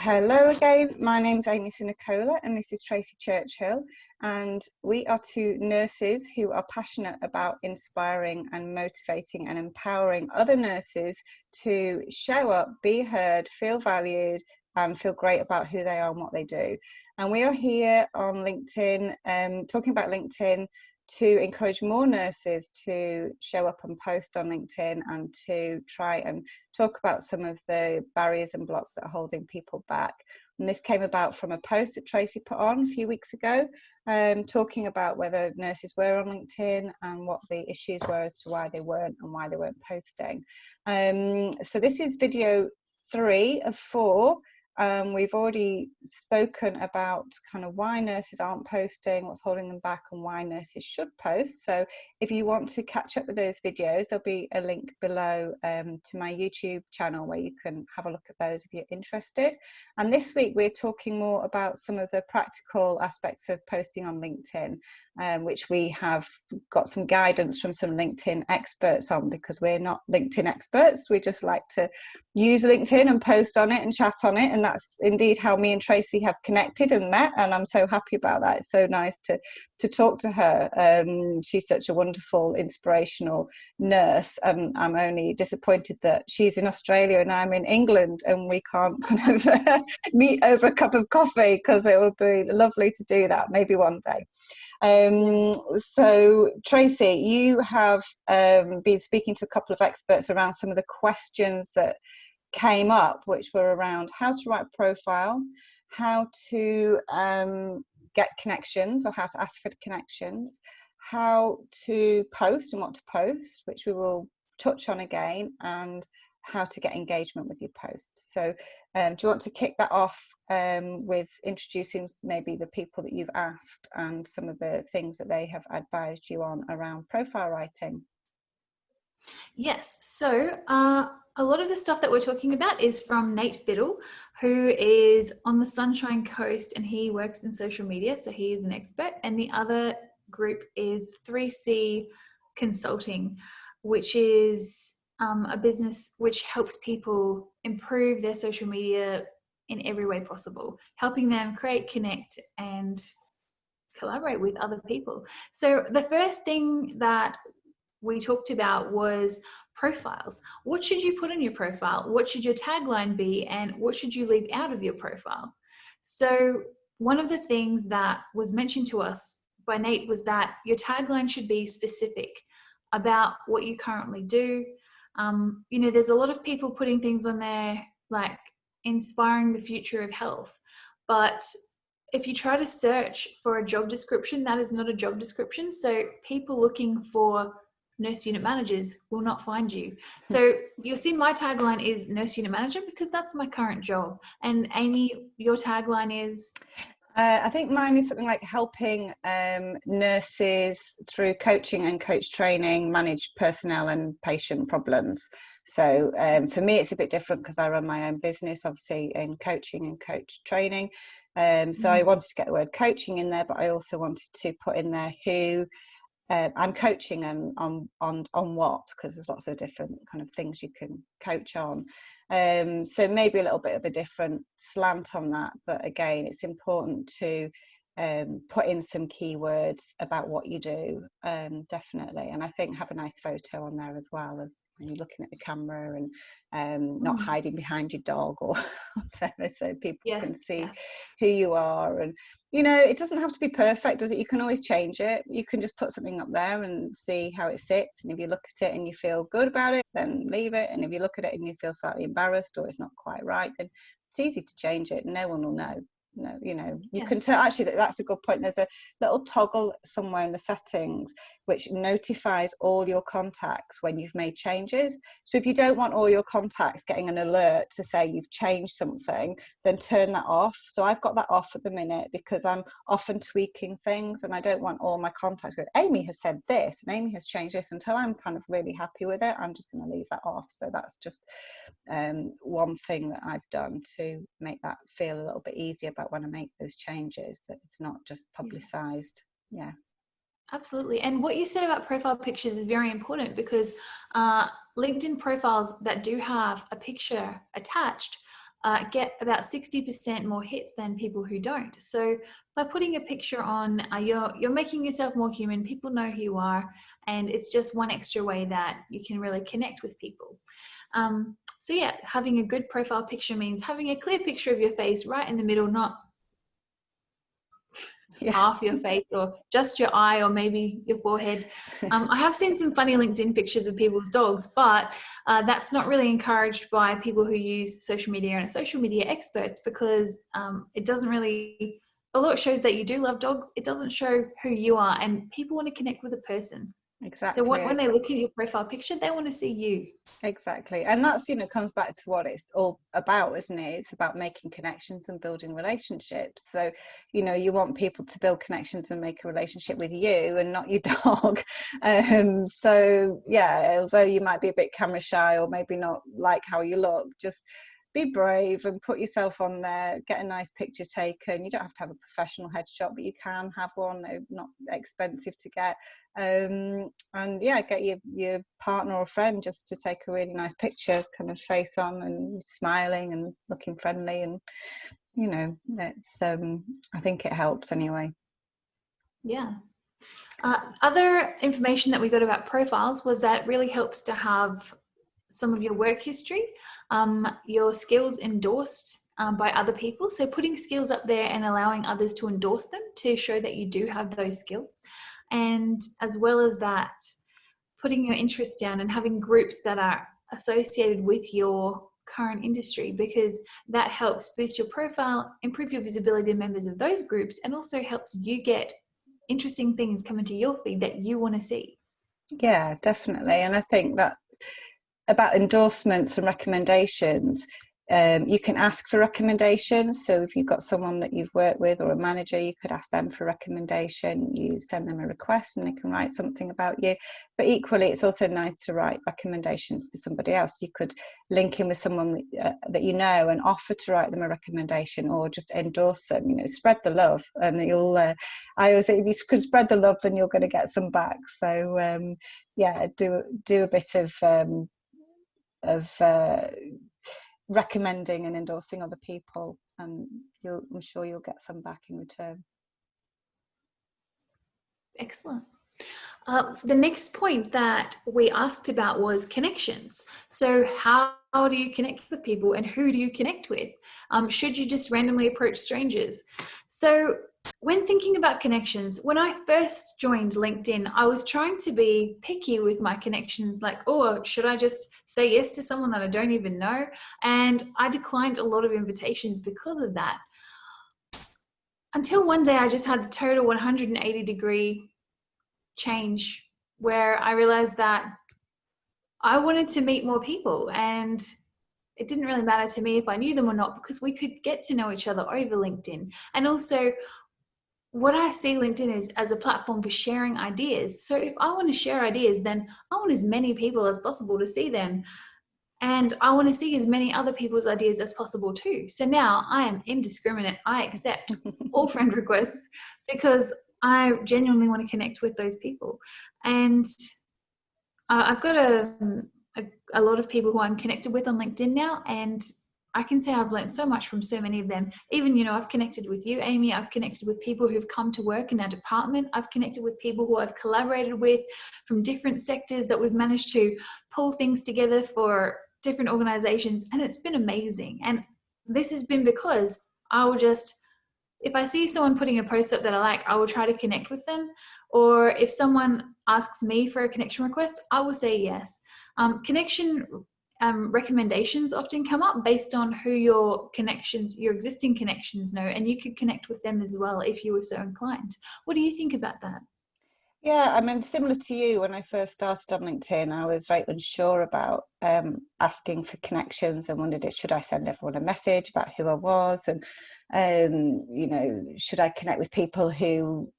Hello again, my name's Amy Sinicola and this is Tracy Churchill, and we are two nurses who are passionate about inspiring and motivating and empowering other nurses to show up, be heard, feel valued and feel great about who they are and what they do. And we are here on LinkedIn, talking about LinkedIn to encourage more nurses to show up and post on LinkedIn and to try and talk about some of the barriers and blocks that are holding people back. And this came about from a post that Tracy put on a few weeks ago, talking about whether nurses were on LinkedIn and what the issues were as to why they weren't and why they weren't posting. So this is video 3 of 4. We've already spoken about kind of why nurses aren't posting, what's holding them back, and why nurses should post. So if you want to catch up with those videos, there'll be a link below to my YouTube channel where you can have a look at those if you're interested. And this week we're talking more about some of the practical aspects of posting on LinkedIn, which we have got some guidance from some LinkedIn experts on, because we're not LinkedIn experts. We just like to use LinkedIn and post on it and chat on it, and that's indeed how me and Tracy have connected and met, and I'm so happy about that. It's so nice to talk to her. She's such a wonderful, inspirational nurse, and I'm only disappointed that she's in Australia and I'm in England and we can't kind of meet over a cup of coffee, because it would be lovely to do that maybe one day. So Tracy, you have been speaking to a couple of experts around some of the questions that came up, which were around how to write a profile, how to get connections or how to ask for connections, how to post and what to post, which we will touch on again, and how to get engagement with your posts. So do you want to kick that off with introducing maybe the people that you've asked and some of the things that they have advised you on around profile writing? Yes, so a lot of the stuff that we're talking about is from Nate Biddle, who is on the Sunshine Coast and he works in social media, so he is an expert. And the other group is 3C Consulting, which is a business which helps people improve their social media in every way possible, helping them create, connect, and collaborate with other people. So the first thing that we talked about was profiles. What should you put in your profile? What should your tagline be? And what should you leave out of your profile? So one of the things that was mentioned to us by Nate was that your tagline should be specific about what you currently do. You know, there's a lot of people putting things on there like inspiring the future of health, but if you try to search for a job description, that is not a job description. So people looking for nurse unit managers will not find you. So you'll see my tagline is nurse unit manager because that's my current job. And Amy, your tagline is? I think mine is something like helping nurses through coaching and coach training manage personnel and patient problems. So for me, it's a bit different because I run my own business, obviously, in coaching and coach training. So I wanted to get the word coaching in there, but I also wanted to put in there who I'm coaching on what, because there's lots of different kind of things you can coach on. So maybe a little bit of a different slant on that, but again, it's important to put in some keywords about what you do, definitely. And I think have a nice photo on there as well of when you're looking at the camera and not hiding behind your dog or whatever, so people can see who you are. And you know, it doesn't have to be perfect, does it? You can always change it. You can just put something up there and see how it sits, and if you look at it and you feel good about it, then leave it. And if you look at it and you feel slightly embarrassed or it's not quite right, then it's easy to change it. No one will know. No, you know, you can tell. Actually, that's a good point. There's a little toggle somewhere in the settings which notifies all your contacts when you've made changes. So if you don't want all your contacts getting an alert to say you've changed something, then turn that off. So I've got that off at the minute because I'm often tweaking things and I don't want all my contacts going, Amy has said this and Amy has changed this. Until I'm kind of really happy with it, I'm just going to leave that off. So that's just one thing that I've done to make that feel a little bit easier about when I make those changes, that it's not just publicized. Yeah. Absolutely. And what you said about profile pictures is very important because LinkedIn profiles that do have a picture attached get about 60% more hits than people who don't. So by putting a picture on, you're making yourself more human. People know who you are, and it's just one extra way that you can really connect with people. So yeah, having a good profile picture means having a clear picture of your face right in the middle, not half your face or just your eye or maybe your forehead. I have seen some funny LinkedIn pictures of people's dogs, but that's not really encouraged by people who use social media and social media experts, because it doesn't really, although it shows that you do love dogs, it doesn't show who you are, and people want to connect with a person. Exactly. So when they look at your profile picture, they want to see you. Exactly. And that's, comes back to what it's all about, isn't it? It's about making connections and building relationships. So, you want people to build connections and make a relationship with you and not your dog. So yeah, although you might be a bit camera shy or maybe not like how you look, just be brave and put yourself on there, get a nice picture taken. You don't have to have a professional headshot, but you can have one. They're not expensive to get. And yeah, get your partner or friend just to take a really nice picture, kind of face on and smiling and looking friendly, and it's I think it helps anyway. Yeah. Other information that we got about profiles was that it really helps to have some of your work history, your skills endorsed by other people. So putting skills up there and allowing others to endorse them to show that you do have those skills. And as well as that, putting your interests down and having groups that are associated with your current industry, because that helps boost your profile, improve your visibility to members of those groups, and also helps you get interesting things come into your feed that you want to see. Yeah, definitely. And I think that about endorsements and recommendations, you can ask for recommendations. So if you've got someone that you've worked with or a manager, you could ask them for a recommendation. You send them a request and they can write something about you. But equally, it's also nice to write recommendations for somebody else. You could link in with someone that you know and offer to write them a recommendation, or just endorse them. Spread the love, and you'll I always say, if you could spread the love, then you're going to get some back. So yeah, do a bit of recommending and endorsing other people, and I'm sure you'll get some back in return. Excellent. The next point that we asked about was connections. So how do you connect with people, and who do you connect with? Should you just randomly approach strangers? So when thinking about connections, when I first joined LinkedIn, I was trying to be picky with my connections, like, oh, should I just say yes to someone that I don't even know? And I declined a lot of invitations because of that. Until one day I just had a total 180-degree change where I realized that I wanted to meet more people, and it didn't really matter to me if I knew them or not, because we could get to know each other over LinkedIn. And also, what I see LinkedIn is as a platform for sharing ideas. So if I want to share ideas, then I want as many people as possible to see them. And I want to see as many other people's ideas as possible too. So now I am indiscriminate. I accept all friend requests because I genuinely want to connect with those people. And I've got a lot of people who I'm connected with on LinkedIn now, and I can say I've learned so much from so many of them. Even, I've connected with you, Amy. I've connected with people who've come to work in our department. I've connected with people who I've collaborated with from different sectors that we've managed to pull things together for different organizations. And it's been amazing. And this has been because if I see someone putting a post up that I like, I will try to connect with them. Or if someone asks me for a connection request, I will say yes. Connection recommendations often come up based on who your existing connections know, and you could connect with them as well if you were so inclined. What do you think about that? Yeah, I mean, similar to you, when I first started on LinkedIn, I was very unsure about asking for connections, and wondered, should I send everyone a message about who I was, and should I connect with people who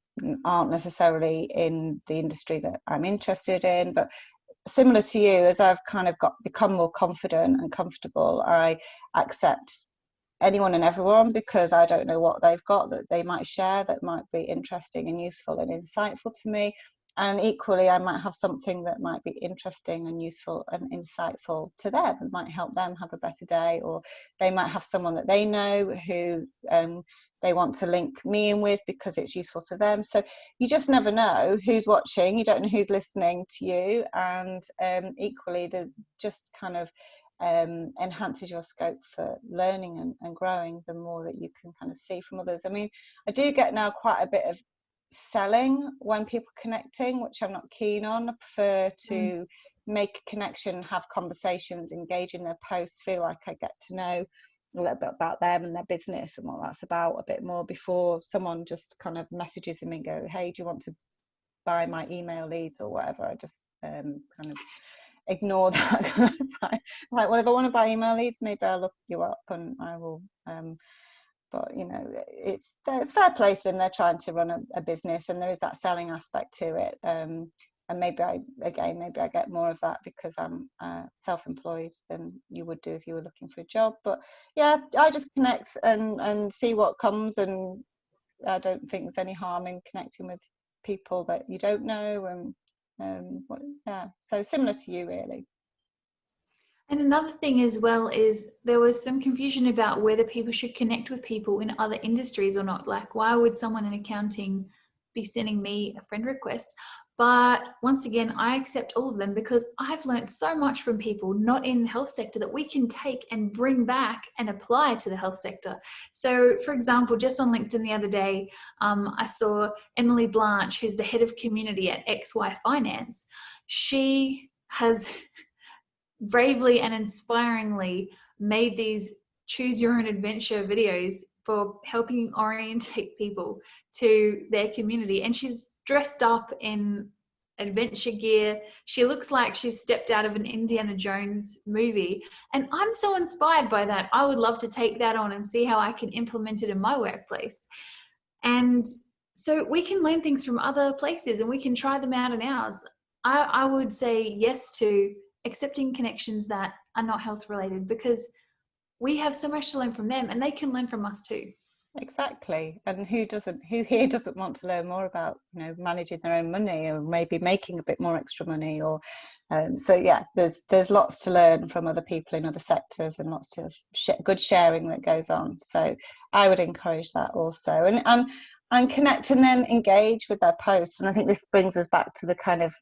aren't necessarily in the industry that I'm interested in? But similar to you, as I've kind of become more confident and comfortable, I accept anyone and everyone, because I don't know what they've got that they might share that might be interesting and useful and insightful to me. and equally I might have something that might be interesting and useful and insightful to them and might help them have a better day, or they might have someone that they know who they want to link me in with because it's useful to them. So you just never know who's watching, you don't know who's listening to you, and equally the just kind of enhances your scope for learning and growing the more that you can kind of see from others. I mean, I do get now quite a bit of selling when people are connecting, which I'm not keen on. I prefer to make a connection, have conversations, engage in their posts, feel like I get to know a little bit about them and their business and what that's about a bit more before someone just kind of messages them and go, hey, do you want to buy my email leads or whatever. I just kind of ignore that. Like, well, if I want to buy email leads, maybe I'll look you up and I will but you know, it's fair play to them. They're trying to run a business, and there is that selling aspect to it, and maybe I get more of that because I'm self-employed than you would do if you were looking for a job. But yeah, I just connect and see what comes, and I don't think there's any harm in connecting with people that you don't know, and yeah, so similar to you really. And another thing as well is there was some confusion about whether people should connect with people in other industries or not. Like, why would someone in accounting be sending me a friend request? But once again, I accept all of them because I've learned so much from people not in the health sector that we can take and bring back and apply to the health sector. So, for example, just on LinkedIn the other day, I saw Emily Blanche, who's the head of community at XY Finance. She has bravely and inspiringly made these choose your own adventure videos for helping orientate people to their community. And she's dressed up in adventure gear. She looks like she's stepped out of an Indiana Jones movie. And I'm so inspired by that. I would love to take that on and see how I can implement it in my workplace. And so we can learn things from other places and we can try them out in ours. I would say yes to accepting connections that are not health related, because we have so much to learn from them and they can learn from us too. Exactly. And who here doesn't want to learn more about, you know, managing their own money or maybe making a bit more extra money, or so yeah, there's lots to learn from other people in other sectors and lots of good sharing that goes on. So I would encourage that also, and connect and then engage with their posts. And I think this brings us back to the kind of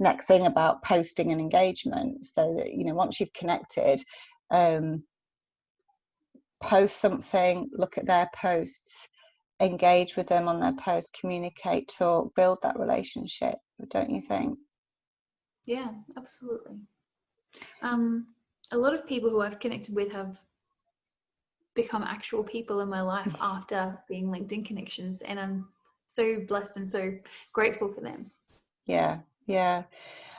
next thing about posting and engagement. So that, you know, once you've connected, post something, look at their posts, engage with them on their posts, communicate, talk, build that relationship, don't you think? Yeah, absolutely. A lot of people who I've connected with have become actual people in my life after being LinkedIn connections, and I'm so blessed and so grateful for them. Yeah.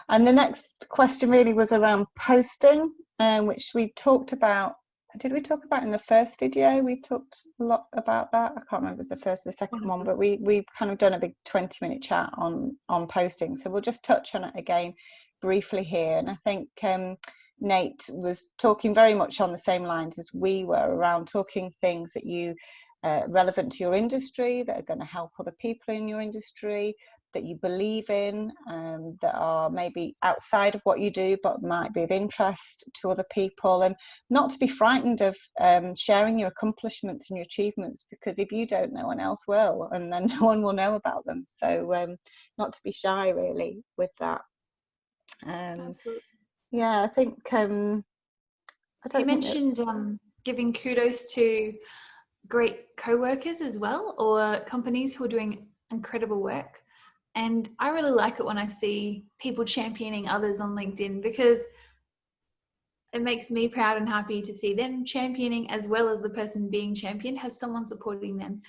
And the next question really was around posting, which we talked about. Did we talk about in the first video? We talked a lot about that. I can't remember if it was the first or the second one, but we've kind of done a big 20-minute chat on posting. So we'll just touch on it again briefly here. And I think Nate was talking very much on the same lines as we were, around talking things that you relevant to your industry, that are going to help other people in your industry, that you believe in, that are maybe outside of what you do but might be of interest to other people, and not to be frightened of sharing your accomplishments and your achievements, because if you don't, no one else will, and then no one will know about them. So not to be shy really with that. Absolutely. Yeah, I think you mentioned giving kudos to great co-workers as well, or companies who are doing incredible work. And I really like it when I see people championing others on LinkedIn, because it makes me proud and happy to see them championing, as well as the person being championed has someone supporting them.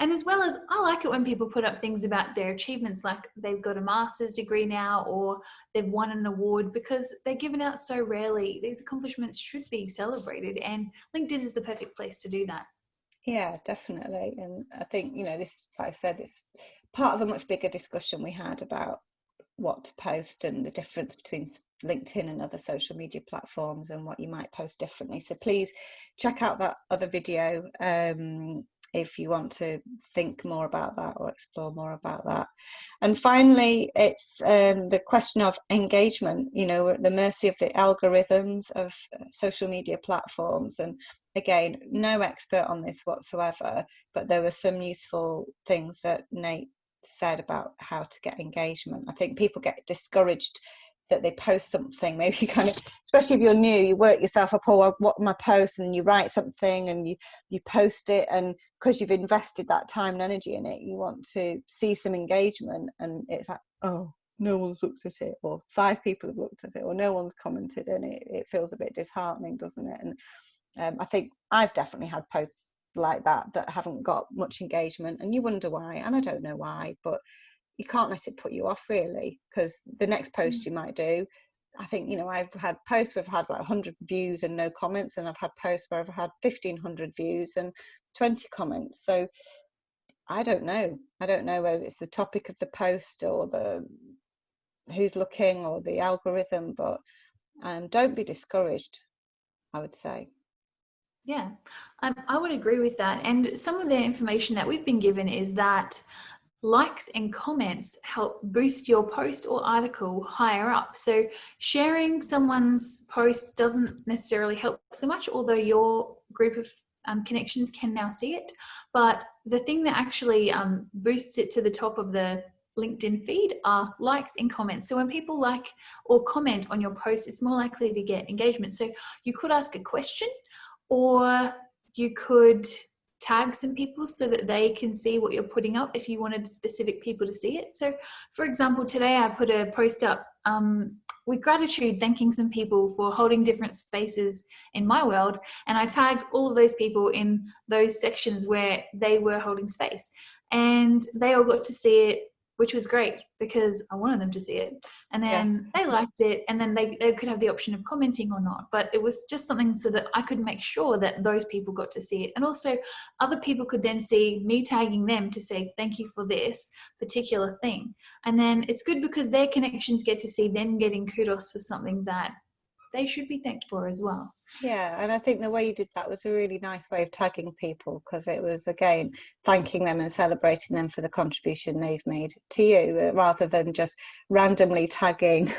And as well as, I like it when people put up things about their achievements, like they've got a master's degree now or they've won an award, because they're given out so rarely. These accomplishments should be celebrated, and LinkedIn is the perfect place to do that. Yeah, definitely. And I think, you know, this, like I said, it's part of a much bigger discussion we had about what to post and the difference between LinkedIn and other social media platforms and what you might post differently. So please check out that other video if you want to think more about that or explore more about that. And finally, it's the question of engagement. You know, we're at the mercy of the algorithms of social media platforms. And again, no expert on this whatsoever, but there were some useful things that Nate said about how to get engagement. I think people get discouraged that they post something, maybe kind of, especially if you're new, you work yourself up, oh, what am I post? And then you write something and you post it, and because you've invested that time and energy in it, you want to see some engagement, and it's like, oh, no one's looked at it, or 5 people have looked at it, or no one's commented, and it feels a bit disheartening, doesn't it? And I think I've definitely had posts like that haven't got much engagement, and you wonder why, and I don't know why, but you can't let it put you off, really, because the next post you might do, I think, you know, I've had posts where I've had like 100 views and no comments, and I've had posts where I've had 1,500 views and 20 comments. So I don't know whether it's the topic of the post or the who's looking or the algorithm, but don't be discouraged, I would say. Yeah, I would agree with that. And some of the information that we've been given is that likes and comments help boost your post or article higher up. So sharing someone's post doesn't necessarily help so much, although your group of connections can now see it. But the thing that actually boosts it to the top of the LinkedIn feed are likes and comments. So when people like or comment on your post, it's more likely to get engagement. So you could ask a question, or you could tag some people so that they can see what you're putting up if you wanted specific people to see it. So for example, today I put a post up with gratitude, thanking some people for holding different spaces in my world, and I tagged all of those people in those sections where they were holding space, and they all got to see it, which was great because I wanted them to see it. And then they liked it, and then they could have the option of commenting or not. But it was just something so that I could make sure that those people got to see it. And also other people could then see me tagging them to say, thank you for this particular thing. And then it's good because their connections get to see them getting kudos for something that they should be thanked for as well. Yeah, and I think the way you did that was a really nice way of tagging people, because it was, again, thanking them and celebrating them for the contribution they've made to you, rather than just randomly tagging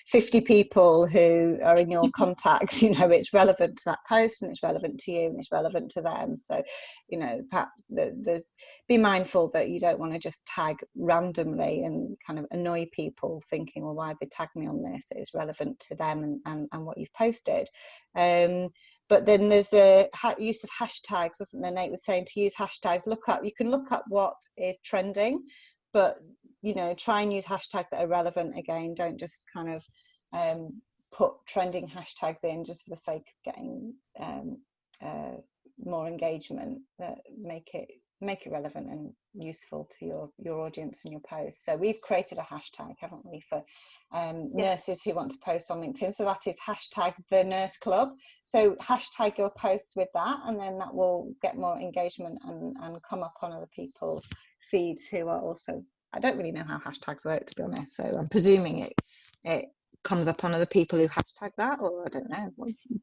50 people who are in your contacts. You know, it's relevant to that post, and it's relevant to you, and it's relevant to them. So, you know, perhaps be mindful that you don't want to just tag randomly and kind of annoy people thinking, well, why have they tagged me on this? It is relevant to them and what you've posted. But then there's the use of hashtags, wasn't there? Nate was saying to use hashtags. You can look up what is trending, but, you know, try and use hashtags that are relevant. Again, don't just kind of put trending hashtags in just for the sake of getting more engagement. That make it relevant and useful to your audience and your posts. So we've created a hashtag, haven't we, for nurses who want to post on LinkedIn. So that is hashtag the Nurse Club. So hashtag your posts with that, and then that will get more engagement and come up on other people's feeds who are also, I don't really know how hashtags work, to be honest, so I'm presuming it comes up on other people who hashtag that, or I don't know.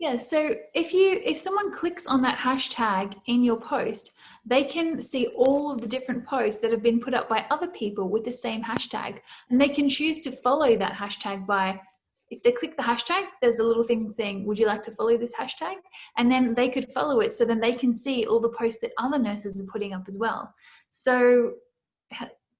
Yeah, so if someone clicks on that hashtag in your post, they can see all of the different posts that have been put up by other people with the same hashtag, and they can choose to follow that hashtag by, if they click the hashtag, there's a little thing saying, would you like to follow this hashtag? And then they could follow it, so then they can see all the posts that other nurses are putting up as well. So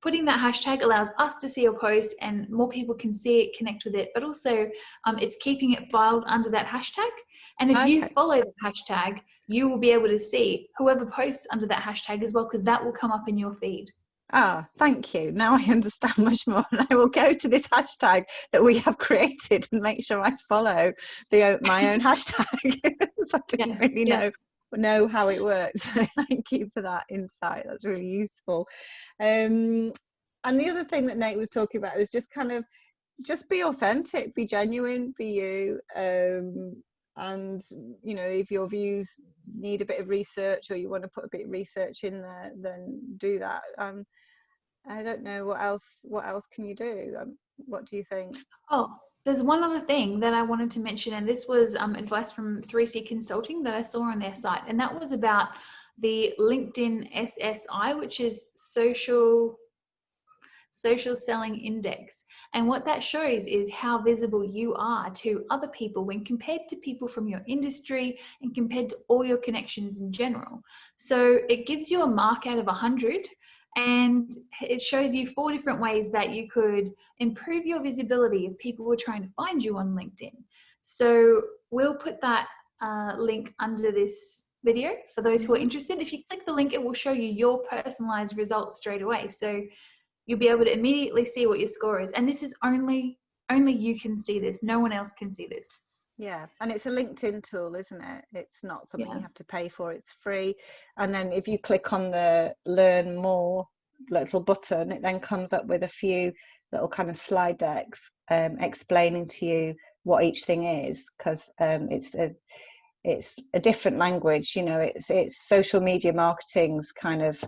putting that hashtag allows us to see your post, and more people can see it, connect with it, but also it's keeping it filed under that hashtag. And if you follow the hashtag, you will be able to see whoever posts under that hashtag as well, because that will come up in your feed. Ah, thank you. Now I understand much more, and I will go to this hashtag that we have created and make sure I follow my own hashtag. I didn't really know how it works. So thank you for that insight. That's really useful. And the other thing that Nate was talking about was just kind of just be authentic, be genuine, be you. And, you know, if your views need a bit of research, or you want to put a bit of research in there, then do that. I don't know what else can you do? What do you think? Oh, there's one other thing that I wanted to mention, and this was advice from 3C Consulting that I saw on their site, and that was about the LinkedIn SSI, which is Social Selling Index. And what that shows is how visible you are to other people when compared to people from your industry and compared to all your connections in general. So it gives you a mark out of 100, and it shows you 4 different ways that you could improve your visibility if people were trying to find you on LinkedIn. So we'll put that link under this video for those who are interested. If you click the link, it will show you your personalized results straight away. So you'll be able to immediately see what your score is. And this is only you can see this. No one else can see this. Yeah, and it's a LinkedIn tool, isn't it? It's not something you have to pay for. It's free. And then if you click on the learn more little button, it then comes up with a few little kind of slide decks explaining to you what each thing is, because it's a different language. You know, it's social media marketing's kind of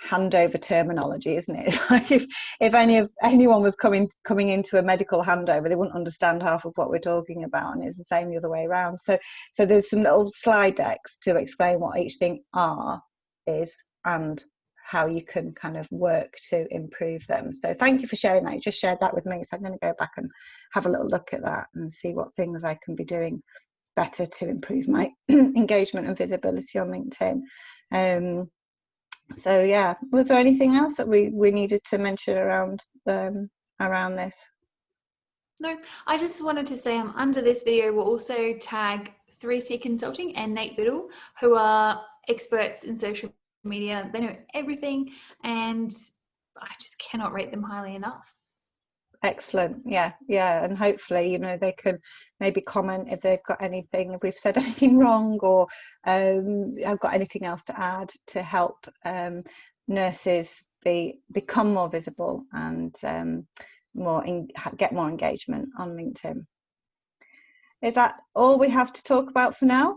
handover terminology, isn't it? Like if anyone was coming into a medical handover, they wouldn't understand half of what we're talking about, and it's the same the other way around. So there's some little slide decks to explain what each thing is and how you can kind of work to improve them. So thank you for sharing that. You just shared that with me, so I'm going to go back and have a little look at that and see what things I can be doing better to improve my engagement and visibility on LinkedIn. So yeah, was there anything else that we needed to mention around this? No, I just wanted to say under this video we'll also tag 3C Consulting and Nate Biddle, who are experts in social media. They know everything, and I just cannot rate them highly enough. Excellent. Yeah, and hopefully, you know, they can maybe comment if they've got anything, if we've said anything wrong, or I've got anything else to add to help nurses become more visible and get more engagement on LinkedIn. Is that all we have to talk about for now?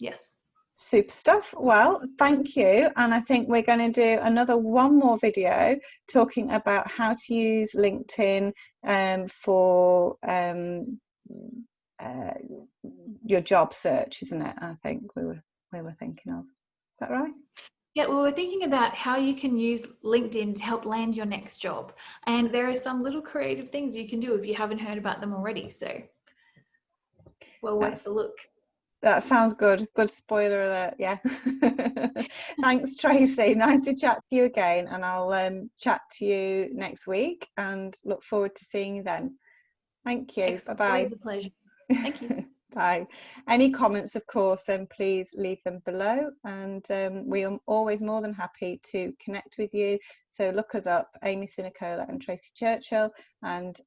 Yes. Super stuff. Well, thank you. And I think we're going to do one more video talking about how to use LinkedIn for your job search, isn't it? I think we were thinking of. Is that right? Yeah, well, we're thinking about how you can use LinkedIn to help land your next job. And there are some little creative things you can do if you haven't heard about them already. So, well, worth a look. That sounds good. Good spoiler alert. Yeah. Thanks, Tracy. Nice to chat to you again. And I'll chat to you next week and look forward to seeing you then. Thank you. Bye-bye. Always a pleasure. Thank you. Bye. Any comments, of course, then please leave them below. And we are always more than happy to connect with you. So look us up, Amy Sinicola and Tracy Churchill, and